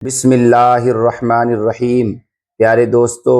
بسم اللہ الرحمن الرحیم۔ پیارے دوستو،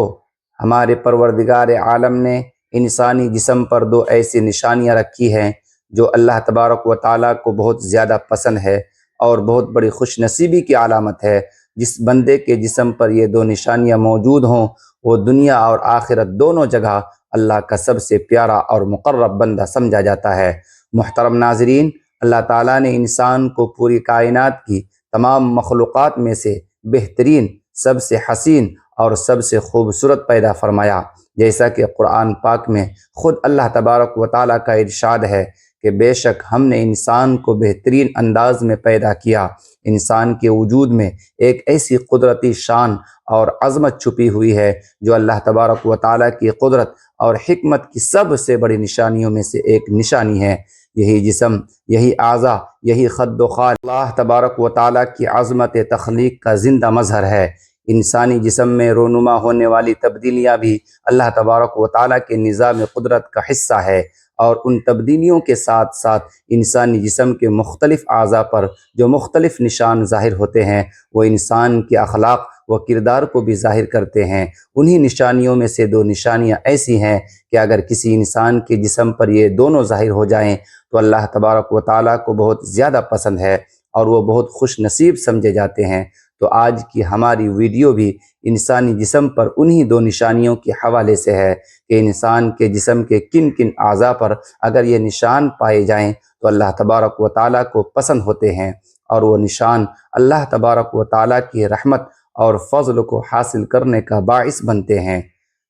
ہمارے پروردگار عالم نے انسانی جسم پر دو ایسی نشانیاں رکھی ہیں جو اللہ تبارک و تعالیٰ کو بہت زیادہ پسند ہے اور بہت بڑی خوش نصیبی کی علامت ہے۔ جس بندے کے جسم پر یہ دو نشانیاں موجود ہوں وہ دنیا اور آخرت دونوں جگہ اللہ کا سب سے پیارا اور مقرب بندہ سمجھا جاتا ہے۔ محترم ناظرین، اللہ تعالیٰ نے انسان کو پوری کائنات کی تمام مخلوقات میں سے بہترین، سب سے حسین اور سب سے خوبصورت پیدا فرمایا، جیسا کہ قرآن پاک میں خود اللہ تبارک و تعالیٰ کا ارشاد ہے کہ بے شک ہم نے انسان کو بہترین انداز میں پیدا کیا۔ انسان کے وجود میں ایک ایسی قدرتی شان اور عظمت چھپی ہوئی ہے جو اللہ تبارک و تعالیٰ کی قدرت اور حکمت کی سب سے بڑی نشانیوں میں سے ایک نشانی ہے۔ یہی جسم، یہی اعضاء، یہی خد و خال اللہ تبارک و تعالیٰ کی عظمت تخلیق کا زندہ مظہر ہے۔ انسانی جسم میں رونما ہونے والی تبدیلیاں بھی اللہ تبارک و تعالیٰ کے نظام قدرت کا حصہ ہے، اور ان تبدیلیوں کے ساتھ ساتھ انسانی جسم کے مختلف اعضاء پر جو مختلف نشان ظاہر ہوتے ہیں وہ انسان کے اخلاق و کردار کو بھی ظاہر کرتے ہیں۔ انہی نشانیوں میں سے دو نشانیاں ایسی ہیں کہ اگر کسی انسان کے جسم پر یہ دونوں ظاہر ہو جائیں تو اللہ تبارک و تعالیٰ کو بہت زیادہ پسند ہے اور وہ بہت خوش نصیب سمجھے جاتے ہیں۔ تو آج کی ہماری ویڈیو بھی انسانی جسم پر انہی دو نشانیوں کے حوالے سے ہے کہ انسان کے جسم کے کن کن اعضاء پر اگر یہ نشان پائے جائیں تو اللہ تبارک و تعالیٰ کو پسند ہوتے ہیں، اور وہ نشان اللہ تبارک و تعالیٰ کی رحمت اور فضل کو حاصل کرنے کا باعث بنتے ہیں۔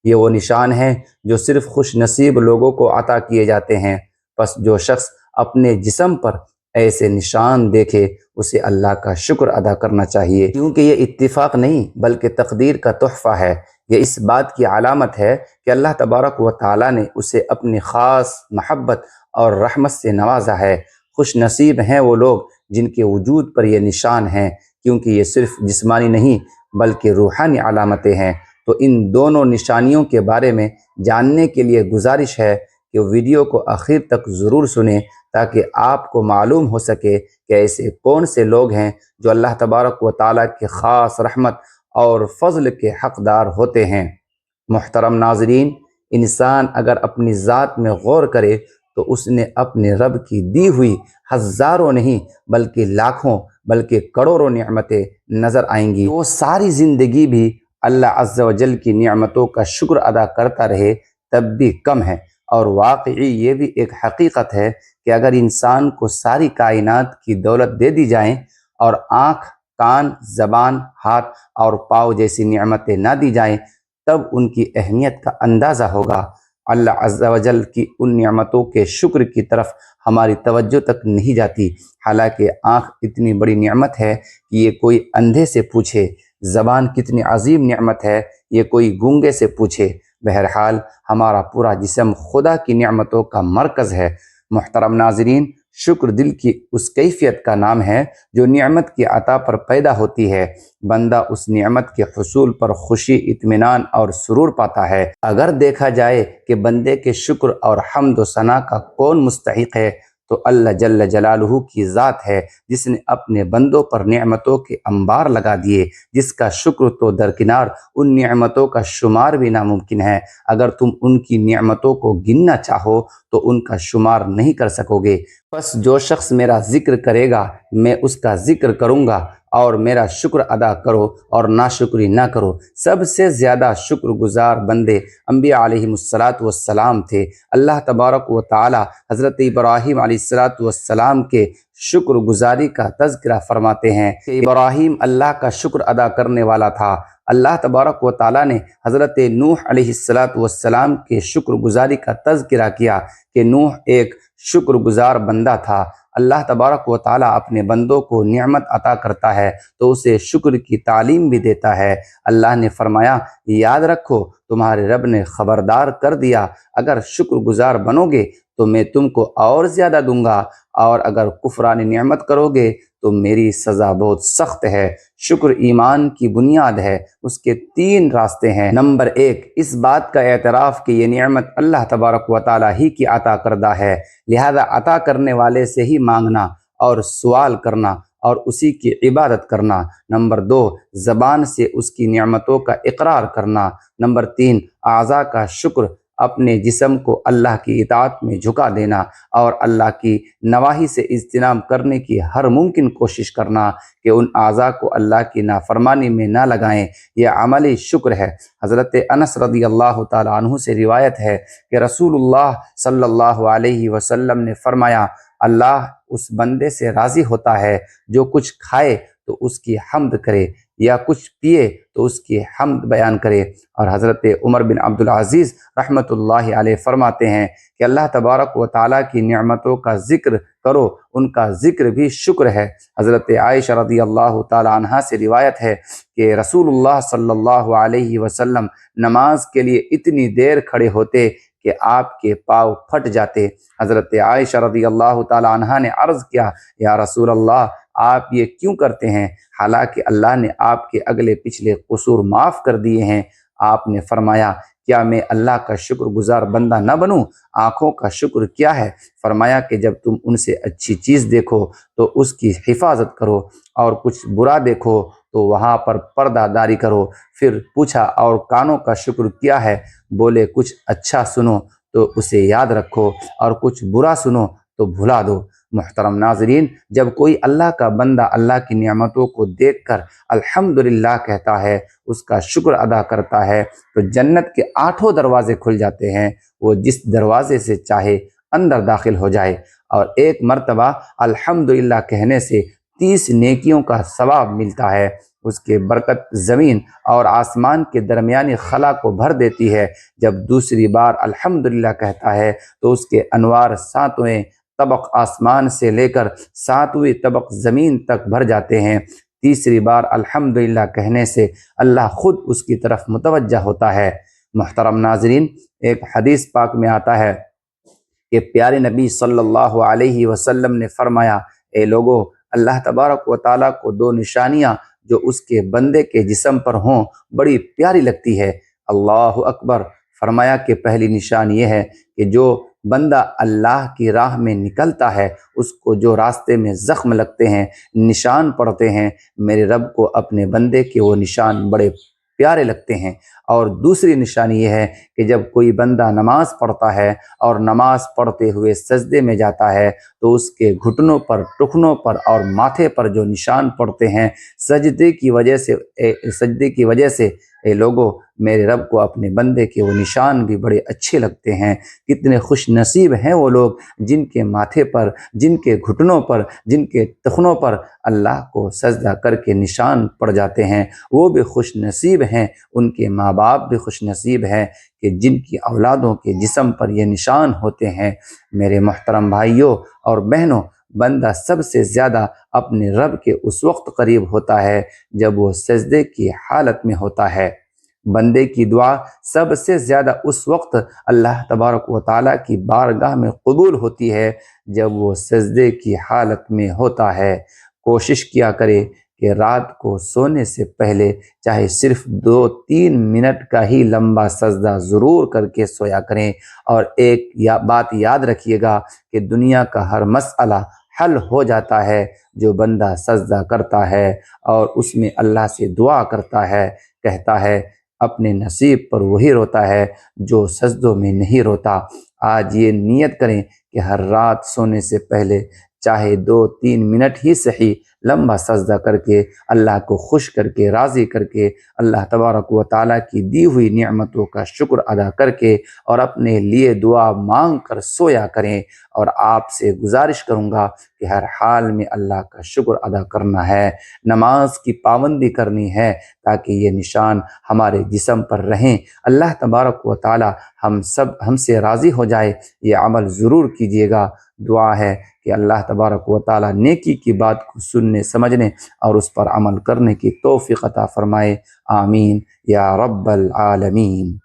یہ وہ نشان ہیں جو صرف خوش نصیب لوگوں کو عطا کیے جاتے ہیں۔ پس جو شخص اپنے جسم پر ایسے نشان دیکھے اسے اللہ کا شکر ادا کرنا چاہیے، کیونکہ یہ اتفاق نہیں بلکہ تقدیر کا تحفہ ہے۔ یہ اس بات کی علامت ہے کہ اللہ تبارک و تعالیٰ نے اسے اپنی خاص محبت اور رحمت سے نوازا ہے۔ خوش نصیب ہیں وہ لوگ جن کے وجود پر یہ نشان ہیں، کیونکہ یہ صرف جسمانی نہیں بلکہ روحانی علامتیں ہیں۔ تو ان دونوں نشانیوں کے بارے میں جاننے کے لیے گزارش ہے کہ ویڈیو کو آخر تک ضرور سنیں تاکہ آپ کو معلوم ہو سکے کہ ایسے کون سے لوگ ہیں جو اللہ تبارک و تعالیٰ کے خاص رحمت اور فضل کے حقدار ہوتے ہیں۔ محترم ناظرین، انسان اگر اپنی ذات میں غور کرے تو اس نے اپنے رب کی دی ہوئی ہزاروں نہیں بلکہ لاکھوں بلکہ کروڑوں نعمتیں نظر آئیں گی۔ وہ ساری زندگی بھی اللہ عز و جل کی نعمتوں کا شکر ادا کرتا رہے تب بھی کم ہے، اور واقعی یہ بھی ایک حقیقت ہے کہ اگر انسان کو ساری کائنات کی دولت دے دی جائیں اور آنکھ، کان، زبان، ہاتھ اور پاؤں جیسی نعمتیں نہ دی جائیں تب ان کی اہمیت کا اندازہ ہوگا۔ اللہ عز و جل کی ان نعمتوں کے شکر کی طرف ہماری توجہ تک نہیں جاتی، حالانکہ آنکھ اتنی بڑی نعمت ہے کہ یہ کوئی اندھے سے پوچھے، زبان کتنی عظیم نعمت ہے یہ کوئی گونگے سے پوچھے۔ بہرحال ہمارا پورا جسم خدا کی نعمتوں کا مرکز ہے۔ محترم ناظرین، شکر دل کی اس کیفیت کا نام ہے جو نعمت کی عطا پر پیدا ہوتی ہے۔ بندہ اس نعمت کے حصول پر خوشی، اطمینان اور سرور پاتا ہے۔ اگر دیکھا جائے کہ بندے کے شکر اور حمد و ثنا کا کون مستحق ہے تو اللہ جل جلالہ کی ذات ہے، جس نے اپنے بندوں پر نعمتوں کے انبار لگا دیے، جس کا شکر تو درکنار ان نعمتوں کا شمار بھی ناممکن ہے۔ اگر تم ان کی نعمتوں کو گننا چاہو تو ان کا شمار نہیں کر سکو گے۔ پس جو شخص میرا ذکر کرے گا میں اس کا ذکر کروں گا، اور میرا شکر ادا کرو اور ناشکری نہ کرو۔ سب سے زیادہ شکر گزار بندے انبیاء علیہم السلام تھے۔ اللہ تبارک و تعالی حضرت ابراہیم علیہ السلام کے شکر گزاری کا تذکرہ فرماتے ہیں کہ ابراہیم اللہ کا شکر ادا کرنے والا تھا۔ اللہ تبارک و تعالیٰ نے حضرت نوح علیہ السلام کے شکر گزاری کا تذکرہ کیا کہ نوح ایک شکر گزار بندہ تھا۔ اللہ تبارک و تعالیٰ اپنے بندوں کو نعمت عطا کرتا ہے تو اسے شکر کی تعلیم بھی دیتا ہے۔ اللہ نے فرمایا، یاد رکھو تمہارے رب نے خبردار کر دیا، اگر شکر گزار بنو گے تو میں تم کو اور زیادہ دوں گا، اور اگر کفران نعمت کرو گے تو میری سزا بہت سخت ہے۔ شکر ایمان کی بنیاد ہے۔ اس کے 3 راستے ہیں۔ نمبر 1، اس بات کا اعتراف کہ یہ نعمت اللہ تبارک و تعالیٰ ہی کی عطا کردہ ہے، لہذا عطا کرنے والے سے ہی مانگنا اور سوال کرنا اور اسی کی عبادت کرنا۔ نمبر 2، زبان سے اس کی نعمتوں کا اقرار کرنا۔ نمبر 3، اعضاء کا شکر، اپنے جسم کو اللہ کی اطاعت میں جھکا دینا اور اللہ کی نواہی سے اجتناب کرنے کی ہر ممکن کوشش کرنا کہ ان اعضاء کو اللہ کی نافرمانی میں نہ لگائیں۔ یہ عملی شکر ہے۔ حضرت انس رضی اللہ تعالیٰ عنہ سے روایت ہے کہ رسول اللہ صلی اللہ علیہ وسلم نے فرمایا، اللہ اس بندے سے راضی ہوتا ہے جو کچھ کھائے تو اس کی حمد کرے یا کچھ پیے تو اس کی حمد بیان کرے۔ اور حضرت عمر بن عبدالعزیز رحمۃ اللہ علیہ فرماتے ہیں کہ اللہ تبارک و تعالیٰ کی نعمتوں کا ذکر کرو، ان کا ذکر بھی شکر ہے۔ حضرت عائشہ رضی اللہ تعالیٰ عنہا سے روایت ہے کہ رسول اللہ صلی اللہ علیہ وسلم نماز کے لیے اتنی دیر کھڑے ہوتے کہ آپ کے پاؤں پھٹ جاتے۔ حضرت عائشہ رضی اللہ تعالیٰ عنہا نے عرض کیا، یا رسول اللہ، آپ یہ کیوں کرتے ہیں حالانکہ اللہ نے آپ کے اگلے پچھلے قصور معاف کر دیے ہیں؟ آپ نے فرمایا، کیا میں اللہ کا شکر گزار بندہ نہ بنوں؟ آنکھوں کا شکر کیا ہے؟ فرمایا کہ جب تم ان سے اچھی چیز دیکھو تو اس کی حفاظت کرو اور کچھ برا دیکھو تو وہاں پر پردہ داری کرو۔ پھر پوچھا، اور کانوں کا شکر کیا ہے؟ بولے، کچھ اچھا سنو تو اسے یاد رکھو اور کچھ برا سنو تو بھلا دو۔ محترم ناظرین، جب کوئی اللہ کا بندہ اللہ کی نعمتوں کو دیکھ کر الحمدللہ کہتا ہے، اس کا شکر ادا کرتا ہے، تو جنت کے 8 دروازے کھل جاتے ہیں۔ وہ جس دروازے سے چاہے اندر داخل ہو جائے، اور ایک مرتبہ الحمدللہ کہنے سے 30 نیکیوں کا ثواب ملتا ہے۔ اس کے برکت زمین اور آسمان کے درمیانی خلا کو بھر دیتی ہے۔ جب دوسری بار الحمدللہ کہتا ہے تو اس کے انوار 7ویں طبق آسمان سے لے کر 7ویں طبق زمین تک بھر جاتے ہیں۔ تیسری بار الحمدللہ کہنے سے اللہ خود اس کی طرف متوجہ ہوتا ہے۔ محترم ناظرین، ایک حدیث پاک میں آتا ہے کہ پیارے نبی صلی اللہ علیہ وسلم نے فرمایا، اے لوگو، اللہ تبارک و تعالیٰ کو 2 نشانیاں جو اس کے بندے کے جسم پر ہوں بڑی پیاری لگتی ہے۔ اللہ اکبر۔ فرمایا کہ پہلی نشان یہ ہے کہ جو بندہ اللہ کی راہ میں نکلتا ہے، اس کو جو راستے میں زخم لگتے ہیں، نشان پڑتے ہیں، میرے رب کو اپنے بندے کے وہ نشان بڑے پیارے لگتے ہیں۔ اور دوسری نشانی یہ ہے کہ جب کوئی بندہ نماز پڑھتا ہے اور نماز پڑھتے ہوئے سجدے میں جاتا ہے تو اس کے گھٹنوں پر، ٹخنوں پر اور ماتھے پر جو نشان پڑتے ہیں سجدے کی وجہ سے اے لوگو، میرے رب کو اپنے بندے کے وہ نشان بھی بڑے اچھے لگتے ہیں۔ کتنے خوش نصیب ہیں وہ لوگ جن کے ماتھے پر، جن کے گھٹنوں پر، جن کے ٹخنوں پر اللہ کو سجدہ کر کے نشان پڑ جاتے ہیں۔ وہ بھی خوش نصیب ہیں، ان کے ماں باپ بھی خوش نصیب ہیں کہ جن کی اولادوں کے جسم پر یہ نشان ہوتے ہیں۔ میرے محترم بھائیوں اور بہنوں، بندہ سب سے زیادہ اپنے رب کے اس وقت قریب ہوتا ہے جب وہ سجدے کی حالت میں ہوتا ہے۔ بندے کی دعا سب سے زیادہ اس وقت اللہ تبارک و تعالیٰ کی بارگاہ میں قبول ہوتی ہے جب وہ سجدے کی حالت میں ہوتا ہے۔ کوشش کیا کرے کہ رات کو سونے سے پہلے چاہے صرف 2-3 منٹ کا ہی لمبا سجدہ ضرور کر کے سویا کریں۔ اور ایک بات یاد رکھیے گا کہ دنیا کا ہر مسئلہ حل ہو جاتا ہے جو بندہ سجدہ کرتا ہے اور اس میں اللہ سے دعا کرتا ہے، کہتا ہے اپنے نصیب پر وہی روتا ہے جو سجدوں میں نہیں روتا۔ آج یہ نیت کریں کہ ہر رات سونے سے پہلے چاہے 2-3 منٹ ہی صحیح لمبا سجدہ کر کے اللہ کو خوش کر کے، راضی کر کے، اللہ تبارک و تعالیٰ کی دی ہوئی نعمتوں کا شکر ادا کر کے اور اپنے لیے دعا مانگ کر سویا کریں۔ اور آپ سے گزارش کروں گا کہ ہر حال میں اللہ کا شکر ادا کرنا ہے، نماز کی پابندی کرنی ہے تاکہ یہ نشان ہمارے جسم پر رہیں۔ اللہ تبارک و تعالیٰ ہم سے راضی ہو جائے، یہ عمل ضرور کیجیے گا۔ دعا ہے کہ اللہ تبارک و تعالیٰ نیکی کی بات کو سننے، سمجھنے اور اس پر عمل کرنے کی توفیق عطا فرمائے۔ آمین یا رب العالمین۔